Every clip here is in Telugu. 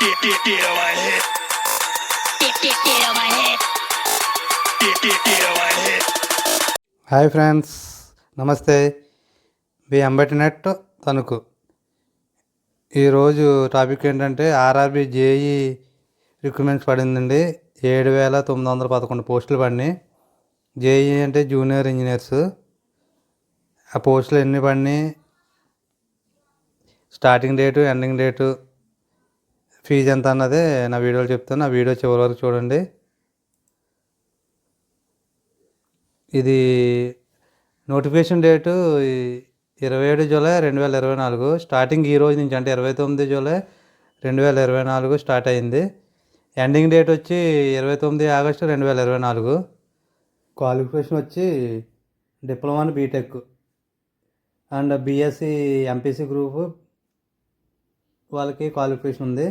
Get on my head. Get on my head. Get on my head. Hi friends, నమస్తే. బి అంబటినట్టు తణుకు. ఈరోజు టాపిక్ ఏంటంటే ఆర్ఆర్బి జేఈ రిక్రూట్మెంట్స్ పడిందండి. 7,911 పోస్టులు పడినాయి. జేఈ అంటే జూనియర్ ఇంజనీర్స్. ఆ పోస్టులు ఎన్ని పడినాయి, starting date, ending date, fee ఎంత అన్నదే నా వీడియోలో చెప్తాను. ఆ వీడియో చివరి వరకు చూడండి. ఇది నోటిఫికేషన్ డేటు 27 జూలై 2024. స్టార్టింగ్ ఈ రోజు నుంచి అంటే 29 జూలై 2024 స్టార్ట్ అయింది. ఎండింగ్ డేట్ వచ్చి 29 ఆగస్టు 2024. క్వాలిఫికేషన్ వచ్చి diploma in BTech and BSc MPC group వాళ్ళకి క్వాలిఫికేషన్ ఉంది.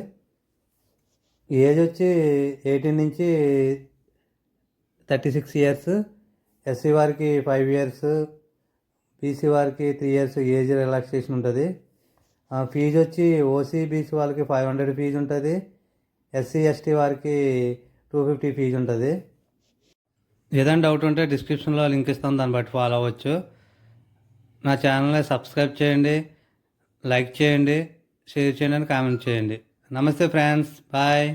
ఏజ్ వచ్చి 18 నుంచి 36 ఇయర్స్. ఎస్సీ వారికి 5 ఇయర్స్, బీసీ వారికి 3 ఇయర్స్ ఏజ్ రిలాక్సేషన్ ఉంటుంది. ఫీజు వచ్చి ఓసీ బీసీ వాళ్ళకి 500 ఫీజు ఉంటుంది. ఎస్సీ ఎస్టీ వారికి 250 ఫీజు ఉంటుంది. ఏదైనా డౌట్ ఉంటే డిస్క్రిప్షన్లో లింక్ ఇస్తాను, దాన్ని బట్టి ఫాలో అవ్వచ్చు. నా ఛానల్ని సబ్స్క్రైబ్ చేయండి, లైక్ చేయండి, షేర్ చేయండి, కామెంట్ చేయండి. నమస్తే ఫ్రెండ్స్, బాయ్.